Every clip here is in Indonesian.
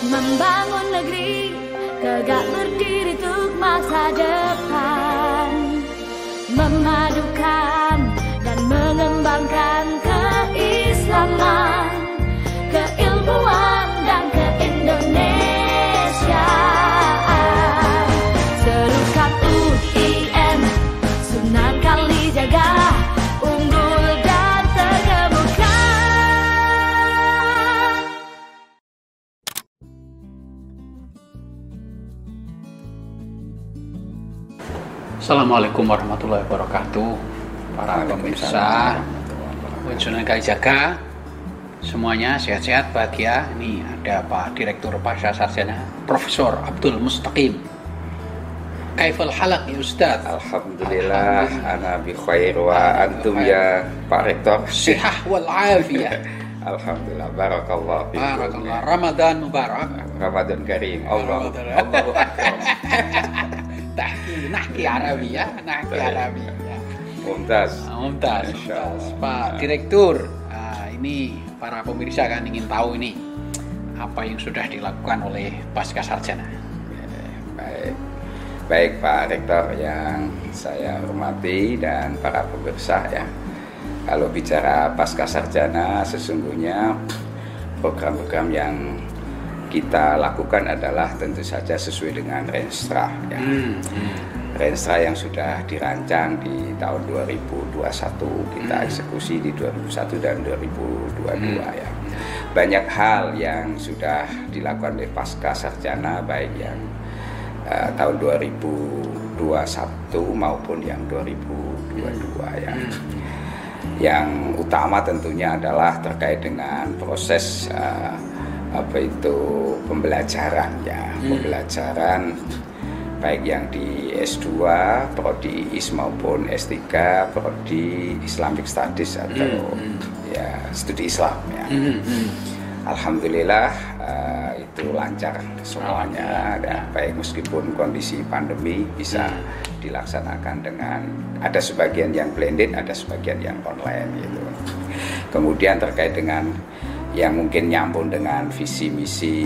Membangun negeri tegak berdiri untuk masa depan, memadukan dan mengembangkan keislaman, keilmuan dan keindonesiaan. Serukan UIN, Sunan Kalijaga, unggul dan terkemuka. Assalamualaikum warahmatullahi wabarakatuh. Para pemirsa Sunan Kalijaga, semuanya sehat-sehat, bahagia. Ini ada Pak Direktur Pasca Sarjana Profesor Abdul Mustaqim. Kaifal halak ya Ustaz? Alhamdulillah, ana bi khair wa antum ya Pak Rektor. Sihah wal afiyah. Alhamdulillah, barakallah fikum. Barakallah. Ramadan mubarak. Ramadan karim. Allahu Ramadan. akbar. Nahki Arabiyah, nahki Arabiyah. Mumtaz. Mumtaz. Insyaallah. Pak Direktur, ini para pemirsa kan ingin tahu ini apa yang sudah dilakukan oleh pasca sarjana. Baik Pak Rektor yang saya hormati dan para pemirsa ya. Kalau bicara pasca sarjana, sesungguhnya program-program yang kita lakukan adalah tentu saja sesuai dengan Renstra ya. Renstra yang sudah dirancang di tahun 2021, kita eksekusi di 2001 dan 2022 ya. Banyak hal yang sudah dilakukan oleh pasca sarjana, baik yang tahun 2021 maupun yang 2022 ya. Yang utama tentunya adalah terkait dengan proses pembelajaran ya, pembelajaran baik yang di S2, prodi IS maupun S3, prodi Islamic Studies atau ya studi Islam ya. Alhamdulillah itu lancar semuanya, dan baik meskipun kondisi pandemi bisa dilaksanakan dengan ada sebagian yang blended, ada sebagian yang online gitu. Kemudian terkait dengan yang mungkin nyambung dengan visi misi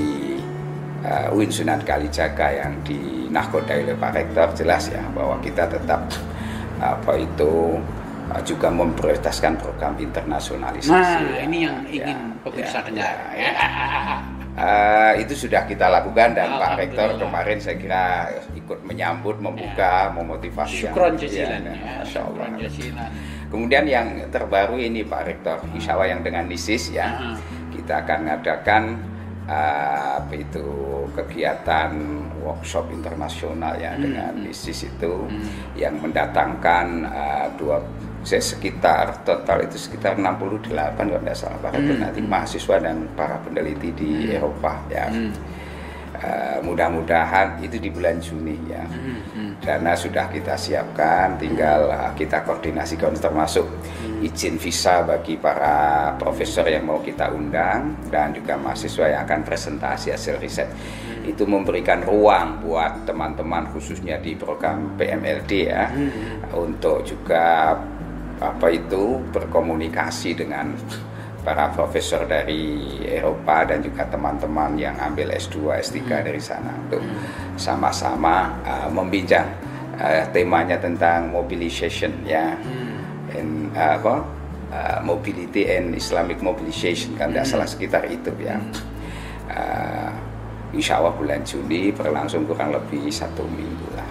UIN Sunan Kalijaga yang dinahkodai oleh Pak Rektor, jelas ya bahwa kita tetap juga memprioritaskan program internasionalisasi. Nah, ini yang ingin pemirsa dengar. Itu sudah kita lakukan dan Pak Rektor kemarin saya kira ikut menyambut, membuka, memotivasi. Syukron jazilan. Masya Allah. Kemudian yang terbaru ini Pak Rektor, insya Allah yang dengan NISIS ya, kita akan mengadakan kegiatan workshop internasional ya dengan NISIS itu yang mendatangkan sekitar total itu sekitar 68 kalau tidak salah Pak Rektor, nanti mahasiswa dan para peneliti di Eropa ya. Mudah-mudahan itu di bulan Juni ya. Dana sudah kita siapkan, tinggal kita koordinasikan termasuk izin visa bagi para profesor yang mau kita undang dan juga mahasiswa yang akan presentasi hasil riset. Itu memberikan ruang buat teman-teman khususnya di program PMLD ya, untuk juga berkomunikasi dengan para profesor dari Eropa dan juga teman-teman yang ambil S2, S3 dari sana untuk sama-sama membincang temanya tentang mobilization ya, mobility and Islamic mobilization kan tidak salah sekitar itu ya. Insya Allah bulan Juni berlangsung kurang lebih 1 minggu lah.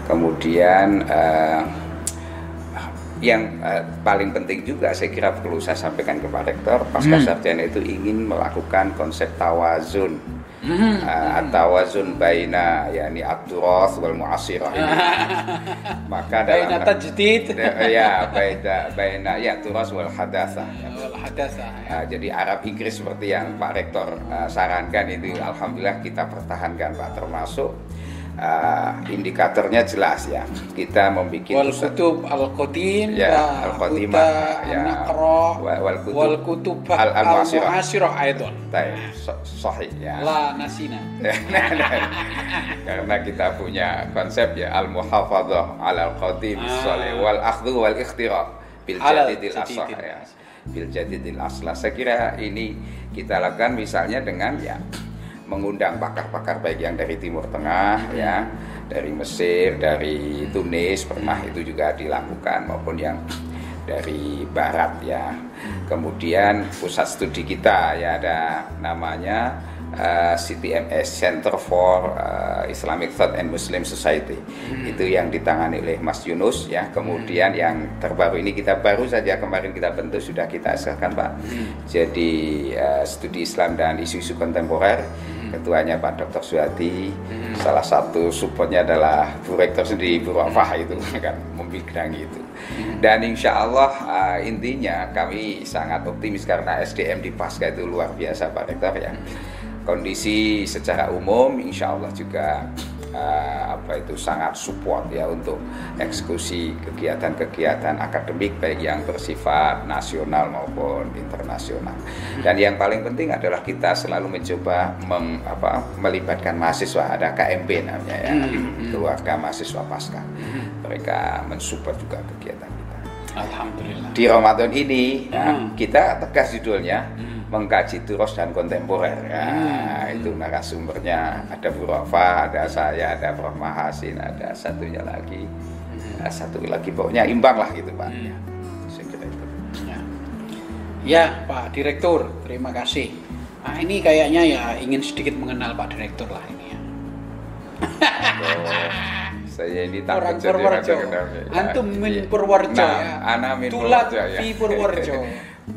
Kemudian yang paling penting juga saya kira perlu saya sampaikan ke Pak Rektor, pasca sarjana itu ingin melakukan konsep tawazun, tawazun baina yakni at-turath wal mu'asirah ini. Maka dalam tajdid baina turath wal hadatsah. Jadi Arab Inggris seperti yang Pak Rektor sarankan itu alhamdulillah kita pertahankan Pak, termasuk indikatornya jelas ya, kita membuat wal kutub al qadim ya, al qadimah ya, wal kutub al mu'asirah aidan sahih ya, la nasina. Karena kita punya konsep ya al muhafadzah ala al qadim salih wal akhdhu wal ikhtira bil jadidil asah ya. bil jadidil aslah. Saya kira ini kita lakukan misalnya dengan ya mengundang pakar-pakar baik yang dari Timur Tengah ya, dari Mesir, dari Tunis pernah itu juga dilakukan, maupun yang dari Barat ya. Kemudian pusat studi kita ya ada namanya CTMS, Center for Islamic Thought and Muslim Society. Itu yang ditangani oleh Mas Yunus ya. Kemudian yang terbaru ini kita baru saja kemarin kita bentuk, sudah kita hasilkan Pak. Jadi studi Islam dan isu-isu kontemporer. Ketuanya Pak Dr. Suhadi. Salah satu supportnya adalah Bu Rektor sendiri, Bu Rafah itu kan membidangi itu. Dan insya Allah intinya kami sangat optimis karena SDM di Pasca itu luar biasa Pak Rektor ya. Kondisi secara umum insya Allah juga sangat support ya untuk eksekusi kegiatan-kegiatan akademik baik yang bersifat nasional maupun internasional. Dan yang paling penting adalah kita selalu mencoba melibatkan mahasiswa, ada KMP namanya ya, keluarga mahasiswa Pasca. Mereka mensupport juga kegiatan kita. Alhamdulillah. Di Ramadan ini kita tegas judulnya mengkaji turos dan kontemporer. Ya, itu narasumbernya ada Bu Rafa, ada saya, ada Prof. Mahasin, ada satunya lagi, satu lagi pokoknya imbang lah gitu Pak. Ya, saya kira itu. Ya Pak Direktur, terima kasih. Nah, ini kayaknya ya ingin sedikit mengenal Pak Direktur lah ini ya. Saya ini takut orang jadi Purworejo. Antum min Purworejo ya. Ana min Tulat Purworejo ya. di Purworejo.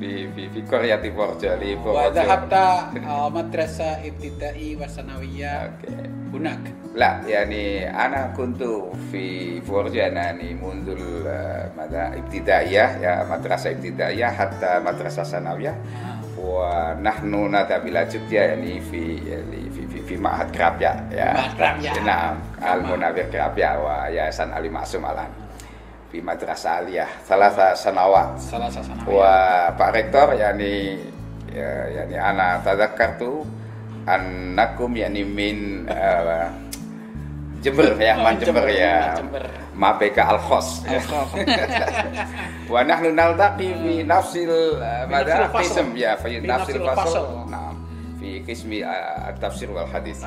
Di Korea di Purworejo. Wa dhahabta madrasah ibtidai wa sanawiyah. Oke. Hunak. La, yani ana kuntu fi Purworejo ani mundul mada ibtidaiyah ya, madrasah ibtidaiyah hatta madrasah sanawiyah. Wa nahnu nadabila Jogja yani fi Ma'had Krapya ya. Nah, Al-Munawwir Krapya wa Yayasan Ali Maksum Alan. Fi Madrasah Aliyah salah sanawat. Wa Pak Rektor yani ana tadzakartu annakum yani min Jember ya, Man Jember ya. Mapeka Al-Khos. Wa nahnu naltaqi fi nafsil madha qism ya, fi nafsil fasl. Nah, fi qismi at-tafsir wal hadis.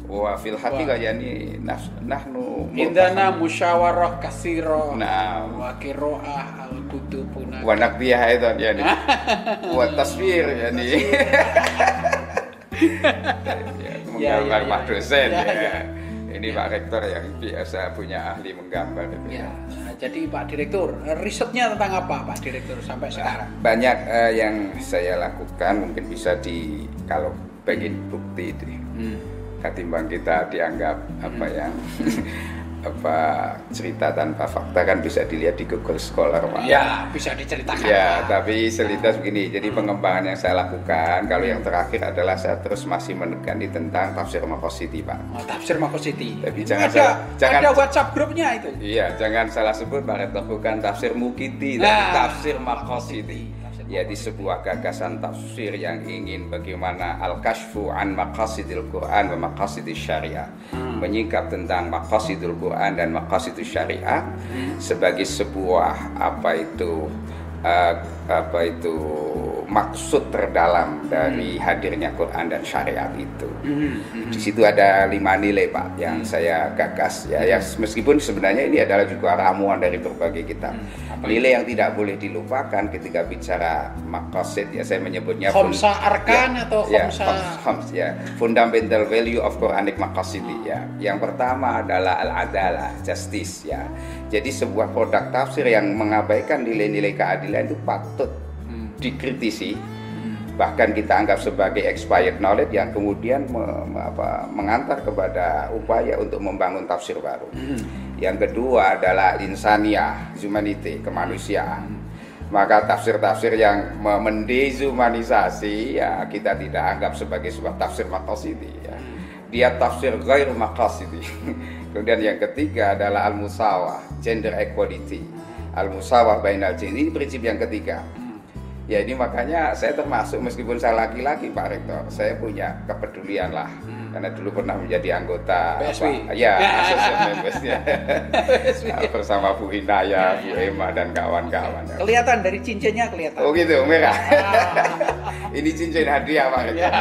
Wa fil haqiqah yani nahnu indana musyawarah katsira. Nah, wa qiraah al-kutubuna. Wa naqdiyah aidan yani. Wa taswir yani. Menggambar Pak dosen ya. Ini Pak Rektor yang biasa punya ahli menggambar itu. Ya. Nah, jadi Pak Direktur, risetnya tentang apa Pak Direktur sampai sekarang? Banyak yang saya lakukan, mungkin bisa kalau pengen bukti itu. Ketimbang kita dianggap cerita tanpa fakta kan bisa dilihat di Google Scholar Pak. Ya, bisa diceritakan. Ya, tapi selintas begini. Jadi pengembangan yang saya lakukan, kalau yang terakhir adalah saya terus masih menekani tentang tafsir Maqasidhi Pak. Oh, tafsir Maqasidhi. Tapi ada WhatsApp grupnya itu. Iya, jangan salah sebut Pak Rektor, bukan tafsir Muqiti, tapi tafsir Maqasidhi. Jadi sebuah gagasan tafsir yang ingin bagaimana al-kashfu an maqasidil Quran wa maqasidis syariah, menyingkap tentang maqasidul Quran dan maqasidus syariah sebagai sebuah maksud terdalam dari hadirnya Quran dan syariat itu. Di situ ada 5 nilai Pak yang saya gagas ya, meskipun sebenarnya ini adalah juga ramuan dari berbagai kitab. Nilai yang tidak boleh dilupakan ketika bicara maqasid ya, saya menyebutnya khamsa arkan atau khamsa ya, fundamental value of Quranic maqasidhi ya. Yang pertama adalah al-adalah, justice ya. Jadi sebuah produk tafsir yang mengabaikan nilai-nilai keadilan itu patut dikritisi, bahkan kita anggap sebagai expired knowledge yang kemudian mengantar kepada upaya untuk membangun tafsir baru. Yang kedua adalah insaniyah, humanity, kemanusiaan. Maka tafsir-tafsir yang mendehumanisasi ya kita tidak anggap sebagai sebuah tafsir maqasidhi ya. Dia tafsir ghair maqasidhi. Kemudian yang ketiga adalah al-musawah, gender equality. Al-musawah bainal jin, ini prinsip yang ketiga. Ya ini makanya saya termasuk, meskipun saya laki-laki Pak Rektor, saya punya kepedulian lah karena dulu pernah menjadi anggota PSW. Associate Members-nya bersama Bu Hinaya, Bu Emma dan kawan-kawan. Kelihatan dari cincinnya kelihatan. Oh gitu, merah. Ini cincin hadiah Pak. Ya.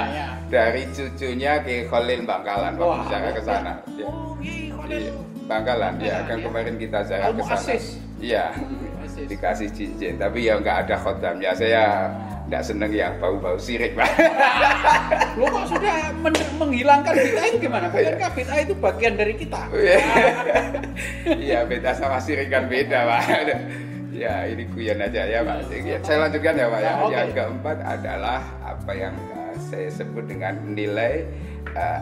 Dari cucunya Ki Khalil Bangkalan waktu ziarah ke sana. Ya. Bangkalan ya, kan kemarin kita ziarah ke sana. Iya. Dikasih cincin, tapi ya nggak ada khotamnya. Saya nggak seneng yang bau-bau sirik, Pak. Lo kok sudah menghilangkan bid'ah itu gimana? Bukankah bid'ah itu bagian dari kita? Iya, beda sama sirik kan beda, Pak. Ya, ini guyon aja ya, Pak. Saya lanjutkan ya, Pak. Okay. Yang keempat adalah apa yang saya sebut dengan nilai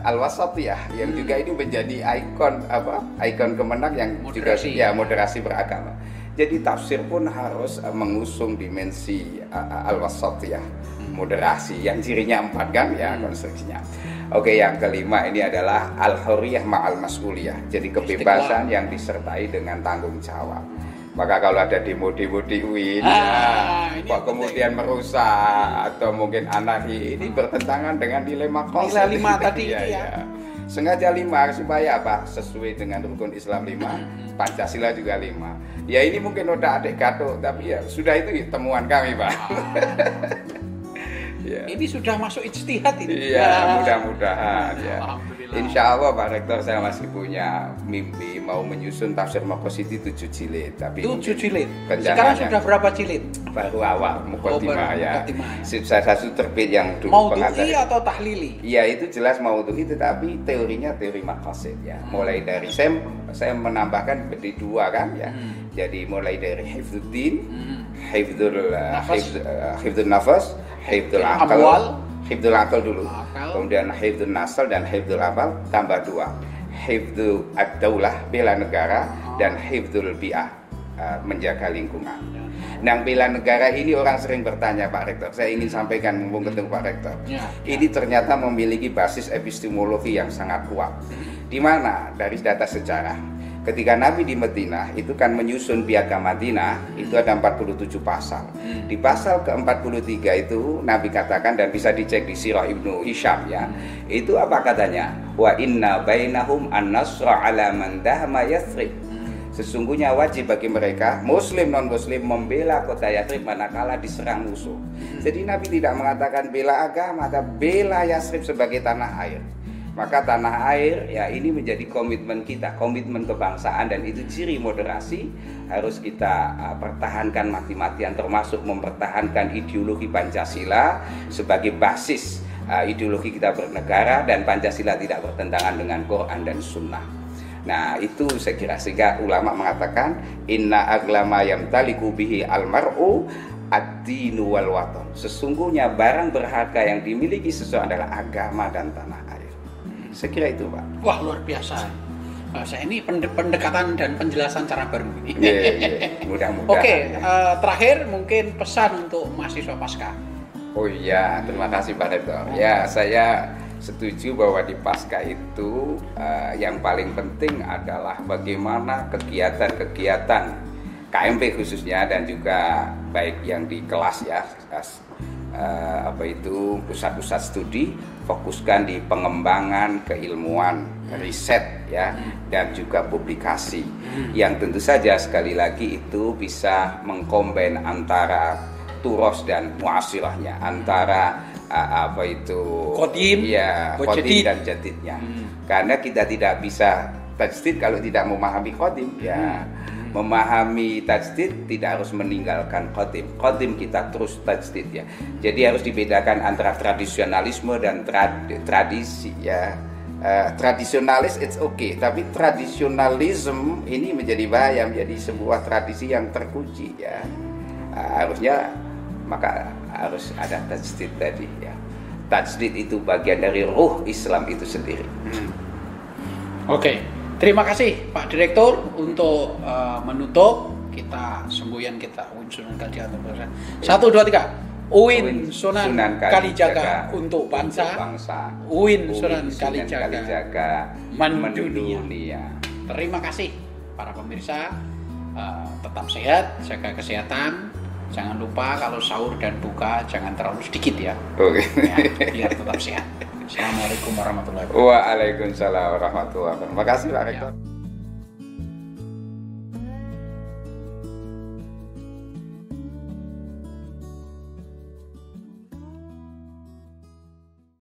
al-wasatiyah yang juga ini menjadi ikon kemenang yang moderasi. Juga moderasi beragama. Jadi tafsir pun harus mengusung dimensi al-wasatiyah, moderasi yang cirinya 4 kan ya konstruksinya. Oke, yang kelima ini adalah al-hurriyah ma'al mas'uliyah. Jadi kebebasan yang disertai dengan tanggung jawab. Maka kalau ada demo-demo di UIN, kok kemudian merusak atau mungkin anarki, ini bertentangan dengan nilai makosid. Nilai 5 tadi itu ya. Sengaja 5 supaya apa? Sesuai dengan rukun Islam 5, Pancasila juga 5. Ya ini mungkin udah adik gato, tapi ya sudah itu temuan kami, Pak. Ya. Ini sudah masuk ijtihad ini. Iya, mudah-mudahan ya. Alhamdulillah. Insya Allah Pak Rektor, saya masih punya mimpi mau menyusun tafsir Maqasid 7 jilid. Tapi 7 jilid. rencananya Sekarang sudah berapa jilid? Baru awal Muqaddimah ya. Muqaddimah. Salah satu terbit yang dulu Maudhu'i atau tahlili? Iya, itu jelas Maudhu'i, tetapi teorinya teori Maqasid ya. Mulai dari saya menambahkan di 2 kan ya. Jadi mulai dari Hifdzuddin, Hifdzul Nafas, Hifdzul Aqal, Hifdzul Aqal dulu. Kemudian Hifdzul Nasl dan Hifdzul Amal tambah 2. Hifdzul Ad-Daulah, bela negara, dan Hifdzul Bi'ah, menjaga lingkungan. Nah, bela negara ini orang sering bertanya Pak Rektor. Saya ingin sampaikan mumpung ketemu Pak Rektor. Ini ternyata memiliki basis epistemologi yang sangat kuat. Di mana? Dari data sejarah. Ketika Nabi di Madinah itu kan menyusun Piagam Madinah, itu ada 47 pasal. Di pasal ke-43 itu Nabi katakan, dan bisa dicek di Sirah Ibnu Hisham ya. Itu apa katanya? Wa inna bainahum an-nasra ala man dahma Yathrib. Sesungguhnya wajib bagi mereka muslim non muslim membela kota Yathrib manakala diserang musuh. Jadi Nabi tidak mengatakan bela agama, tapi bela Yathrib sebagai tanah air. Maka tanah air ya ini menjadi komitmen kita, komitmen kebangsaan, dan itu ciri moderasi harus kita pertahankan mati-matian, termasuk mempertahankan ideologi Pancasila sebagai basis ideologi kita bernegara, dan Pancasila tidak bertentangan dengan Quran dan Sunnah. Nah itu saya kira, sehingga ulama mengatakan inna aglama yamtaliku bihi almar'u ad-dinu wal watan. Sesungguhnya barang berharga yang dimiliki seseorang adalah agama dan tanah air. Saya kira itu Pak. Wah luar biasa. Saya ini pendekatan dan penjelasan cara baru ini. Mudah-mudahan. Oke, terakhir mungkin pesan untuk mahasiswa Pasca. Oh iya, terima kasih Pak Rektor. Ya, saya setuju bahwa di Pasca itu yang paling penting adalah bagaimana kegiatan-kegiatan KMP khususnya, dan juga baik yang di kelas ya, pusat-pusat studi, fokuskan di pengembangan keilmuan, riset ya, dan juga publikasi yang tentu saja sekali lagi itu bisa mengkombin antara turos dan muasirahnya, antara qadim dan jadidnya. Karena kita tidak bisa tajdid kalau tidak memahami qadim ya. Memahami tajdid tidak harus meninggalkan qadim. Qadim kita terus tajdid ya. Jadi harus dibedakan antara tradisionalisme dan tradisi ya. Tradisionalis it's okay, tapi tradisionalism ini menjadi bahaya, menjadi sebuah tradisi yang terkunci ya. Harusnya maka harus ada tajdid tadi ya. Tajdid itu bagian dari ruh Islam itu sendiri. Oke. Terima kasih Pak Direktur untuk menutup kita semboyan kita UIN Sunan Kalijaga. 1, 2, 3. UIN Sunan Kalijaga untuk bangsa. UIN Sunan Kalijaga mendunia. Terima kasih para pemirsa. Tetap sehat, jaga kesehatan, Jangan lupa kalau sahur dan buka jangan terlalu sedikit ya. Oke. Ya, biar tetap sehat. Assalamualaikum warahmatullahi wabarakatuh. Waalaikumsalam warahmatullahi wabarakatuh. Terima kasih Pak Rektor.